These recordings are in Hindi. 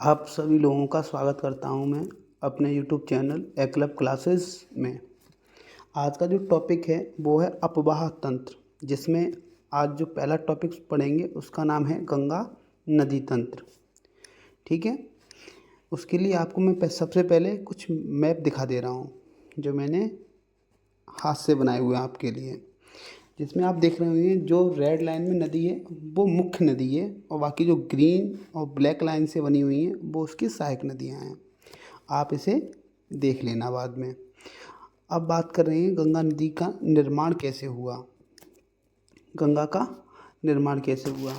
आप सभी लोगों का स्वागत करता हूं मैं अपने यूट्यूब चैनल एकलव क्लासेस में। आज का जो टॉपिक है वो है अपवाह तंत्र, जिसमें आज जो पहला टॉपिक पढ़ेंगे उसका नाम है गंगा नदी तंत्र। ठीक है, उसके लिए आपको मैं सबसे पहले कुछ मैप दिखा दे रहा हूँ जो मैंने हाथ से बनाए हुए हैं आपके लिए, जिसमें आप देख रहे होंगे जो रेड लाइन में नदी है वो मुख्य नदी है और बाकी जो ग्रीन और ब्लैक लाइन से बनी हुई हैं वो उसकी सहायक नदियां हैं। आप इसे देख लेना बाद में। अब बात कर रहे हैं गंगा नदी का निर्माण कैसे हुआ। गंगा का निर्माण कैसे हुआ,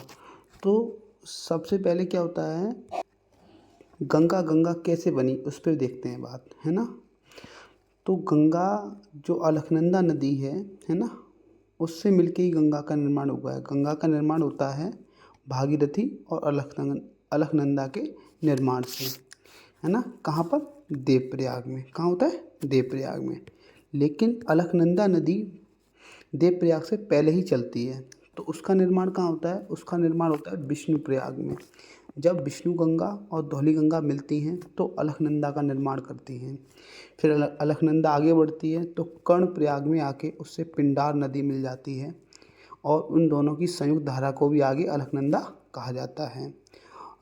तो सबसे पहले क्या होता है, गंगा कैसे बनी उस पर देखते हैं बात, है ना। तो गंगा जो अलकनंदा नदी है ना, उससे मिलके ही गंगा का निर्माण हुआ है। गंगा का निर्माण होता है भागीरथी और अलकनंदा के निर्माण से, है ना। कहाँ पर? देवप्रयाग में। कहाँ होता है? देवप्रयाग में। लेकिन अलकनंदा नदी देवप्रयाग से पहले ही चलती है, तो उसका निर्माण कहाँ होता है? उसका निर्माण होता है विष्णुप्रयाग में। जब विष्णु गंगा और धौली गंगा मिलती हैं तो अलकनंदा का निर्माण करती हैं। फिर अलकनंदा आगे बढ़ती है तो कर्णप्रयाग में आके उससे पिंडार नदी मिल जाती है और उन दोनों की संयुक्त धारा को भी आगे अलकनंदा कहा जाता है।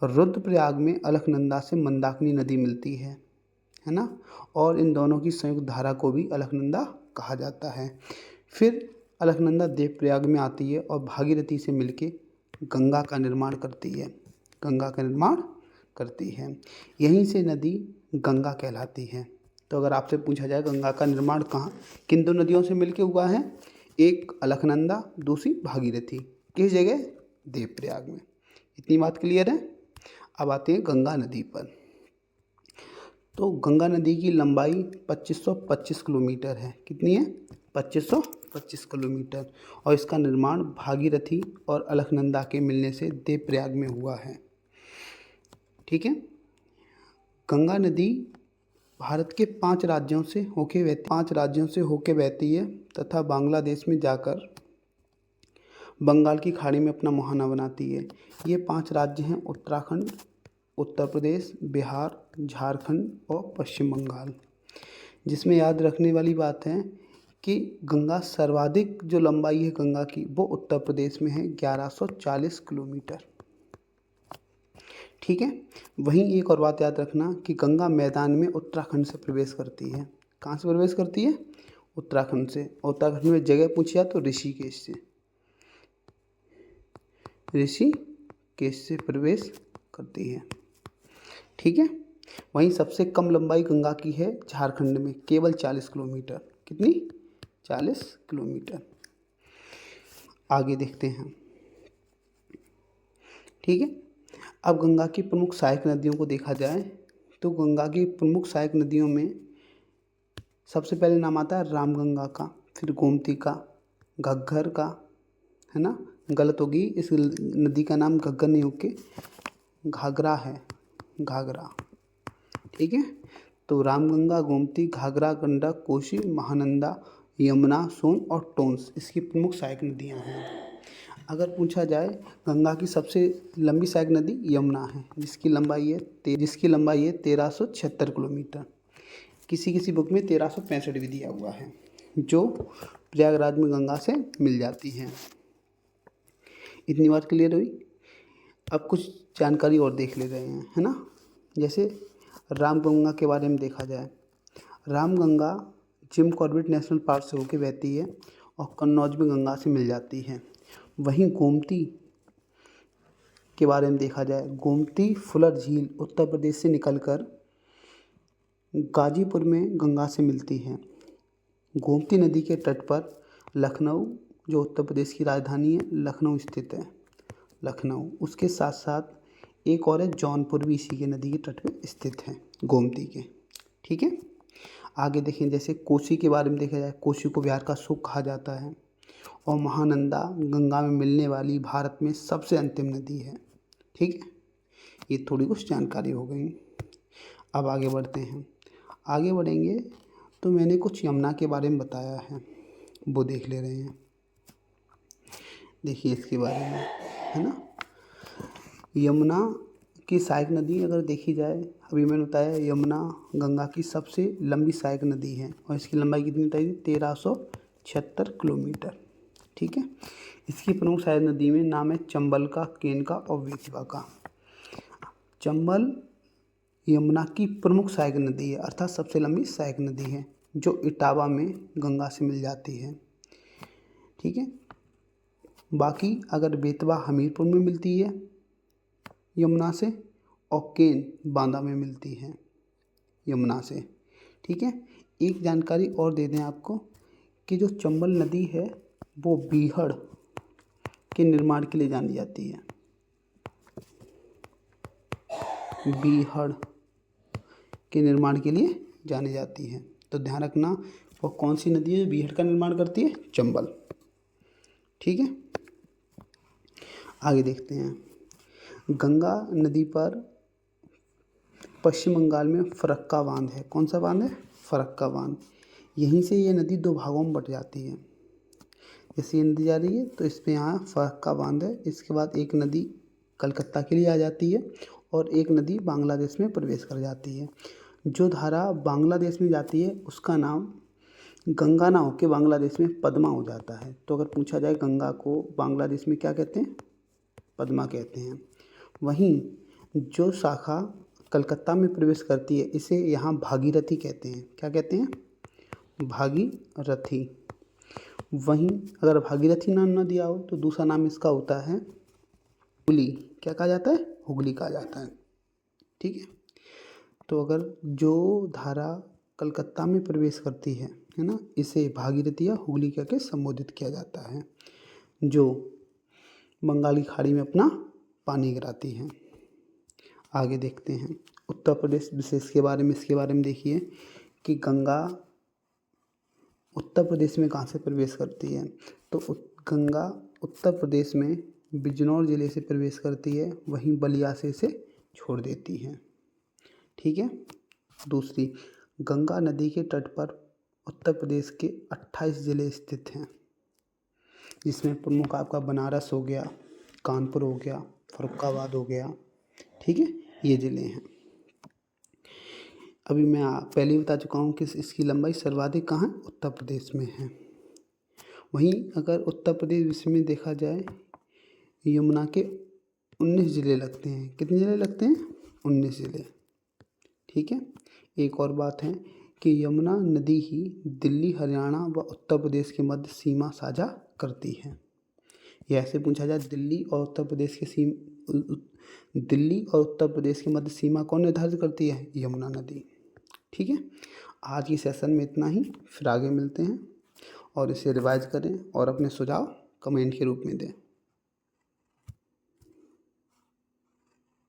रुद्रप्रयाग में अलकनंदा से मंदाकिनी नदी मिलती है ना, और इन दोनों की संयुक्त धारा को भी अलकनंदा कहा जाता है। फिर अलकनंदा देवप्रयाग में आती है और भागीरथी से मिलके गंगा का निर्माण करती है। गंगा का निर्माण करती है, यहीं से नदी गंगा कहलाती है। तो अगर आपसे पूछा जाए गंगा का निर्माण कहाँ किन दो नदियों से मिलके हुआ है, एक अलकनंदा, दूसरी भागीरथी। किस जगह? देवप्रयाग में। इतनी बात क्लियर है। अब आते हैं गंगा नदी पर। तो गंगा नदी की लंबाई 2525 किलोमीटर है। कितनी है? 2525 किलोमीटर। और इसका निर्माण भागीरथी और अलकनंदा के मिलने से देवप्रयाग में हुआ है। ठीक है। गंगा नदी भारत के 5 राज्यों से होके बहती है तथा बांग्लादेश में जाकर बंगाल की खाड़ी में अपना मुहाना बनाती है। ये 5 राज्य हैं उत्तराखंड, उत्तर प्रदेश, बिहार, झारखंड और पश्चिम बंगाल। जिसमें याद रखने वाली बात है कि गंगा सर्वाधिक जो लंबाई है गंगा की वो उत्तर प्रदेश में है, 1140 किलोमीटर। ठीक है। वहीं एक और बात याद रखना कि गंगा मैदान में उत्तराखंड से प्रवेश करती है। कहाँ से प्रवेश करती है? उत्तराखंड से। उत्तराखंड में जगह पूछी तो ऋषिकेश से प्रवेश करती है। ठीक है। वहीं सबसे कम लंबाई गंगा की है झारखंड में, केवल 40 किलोमीटर। कितनी? 40 किलोमीटर। आगे देखते हैं। ठीक है। अब गंगा की प्रमुख सहायक नदियों को देखा जाए तो गंगा की प्रमुख सहायक नदियों में सबसे पहले नाम आता है रामगंगा का, फिर गोमती का, घग्गर का, है ना। गलत होगी, इस नदी का नाम घग्गर नहीं होके घाघरा है, घाघरा। ठीक है। तो रामगंगा, गोमती, घाघरा, गंडक, कोसी, महानंदा, यमुना, सोन और टोंस इसकी प्रमुख सहायक नदियाँ हैं। अगर पूछा जाए गंगा की सबसे लंबी सहायक नदी यमुना है, जिसकी लंबाई है 1376 किलोमीटर। किसी बुक में 1365 भी दिया हुआ है, जो प्रयागराज में गंगा से मिल जाती है। इतनी बात क्लियर हुई। अब कुछ जानकारी और देख ले रहे हैं, है ना। जैसे रामगंगा के बारे में देखा जाए, Ramganga Jim Corbett national park से होकर बहती है और कन्नौज में गंगा से मिल जाती है। वहीं गोमती के बारे में देखा जाए, गोमती फुलर झील उत्तर प्रदेश से निकलकर गाजीपुर में गंगा से मिलती है। गोमती नदी के तट पर लखनऊ, जो उत्तर प्रदेश की राजधानी है, लखनऊ स्थित है। लखनऊ, उसके साथ साथ एक और है जौनपुर भी इसी के नदी के तट पे स्थित है, गोमती के। ठीक है। आगे देखें, जैसे कोसी के बारे में देखा जाए, कोसी को बिहार का सुख कहा जाता है और महानंदा गंगा में मिलने वाली भारत में सबसे अंतिम नदी है। ठीक है। ये थोड़ी कुछ जानकारी हो गई। अब आगे बढ़ते हैं। आगे बढ़ेंगे तो मैंने कुछ यमुना के बारे में बताया है, वो देख ले रहे हैं। देखिए इसके बारे में, है ना। यमुना की सहायक नदी अगर देखी जाए, अभी मैंने बताया यमुना गंगा की सबसे लंबी सहायक नदी है और इसकी लंबाई कितनी बताई थी? 1376 किलोमीटर। ठीक है। इसकी प्रमुख सहायक नदी में नाम है चंबल का, केन का और वेतवा का। चंबल यमुना की प्रमुख सहायक नदी है, अर्थात सबसे लंबी सहायक नदी है, जो इटावा में गंगा से मिल जाती है। ठीक है। बाकी अगर बेतवा हमीरपुर में मिलती है यमुना से, और केन बांदा में मिलती है यमुना से। ठीक है। एक जानकारी और दे दें आपको कि जो चंबल नदी है वो बीहड़ के निर्माण के लिए जानी जाती है। बीहड़ के निर्माण के लिए जानी जाती है, तो ध्यान रखना वो कौन सी नदी है जो बीहड़ का निर्माण करती है? चंबल। ठीक है। आगे देखते हैं। गंगा नदी पर पश्चिम बंगाल में फरक्का बांध है। कौन सा बांध है? फरक्का बांध। यहीं से ये नदी दो भागों में बट जाती है। जैसे ये नदी जा रही है तो इस पे यहाँ फरक्का बांध है। इसके बाद एक नदी कलकत्ता के लिए आ जाती है और एक नदी बांग्लादेश में प्रवेश कर जाती है। जो धारा बांग्लादेश में जाती है उसका नाम गंगा ना होकर बांग्लादेश में पद्मा हो जाता है। तो अगर पूछा जाए गंगा को बांग्लादेश में क्या कहते हैं? पद्मा कहते हैं। वहीं जो शाखा कलकत्ता में प्रवेश करती है इसे यहाँ भागीरथी कहते हैं। क्या कहते हैं? भागीरथी। वहीं अगर भागीरथी नाम न दिया हो तो दूसरा नाम इसका होता है हुगली। क्या कहा जाता है? हुगली कहा जाता है। ठीक है। तो अगर जो धारा कलकत्ता में प्रवेश करती है ना, इसे भागीरथी या हुगली करके संबोधित किया जाता है, जो बंगाली खाड़ी में अपना पानी गिराती है। आगे देखते हैं उत्तर प्रदेश विशेष के बारे में। इसके बारे में देखिए कि गंगा उत्तर प्रदेश में कहाँ से प्रवेश करती है। तो गंगा उत्तर प्रदेश में बिजनौर ज़िले से प्रवेश करती है, वहीं बलिया से इसे छोड़ देती है। ठीक है। दूसरी, गंगा नदी के तट पर उत्तर प्रदेश के 28 ज़िले स्थित हैं, जिसमें प्रमुख आपका बनारस हो गया, कानपुर हो गया, फर्रुखाबाद हो गया। ठीक है। ये ज़िले हैं। अभी मैं पहले ही बता चुका हूँ कि इसकी लंबाई सर्वाधिक कहाँ है? उत्तर प्रदेश में है। वहीं अगर उत्तर प्रदेश विषय में देखा जाए, यमुना के 19 ज़िले लगते हैं। कितने ज़िले लगते हैं? 19 ज़िले। ठीक है। एक और बात है कि यमुना नदी ही दिल्ली, हरियाणा व उत्तर प्रदेश के मध्य सीमा साझा करती है। यह ऐसे पूछा जाए, दिल्ली और उत्तर प्रदेश के मध्य सीमा कौन निर्धारित करती है? यमुना नदी। ठीक है। आज की सेशन में इतना ही, फिर आगे मिलते हैं और इसे रिवाइज करें और अपने सुझाव कमेंट के रूप में दें।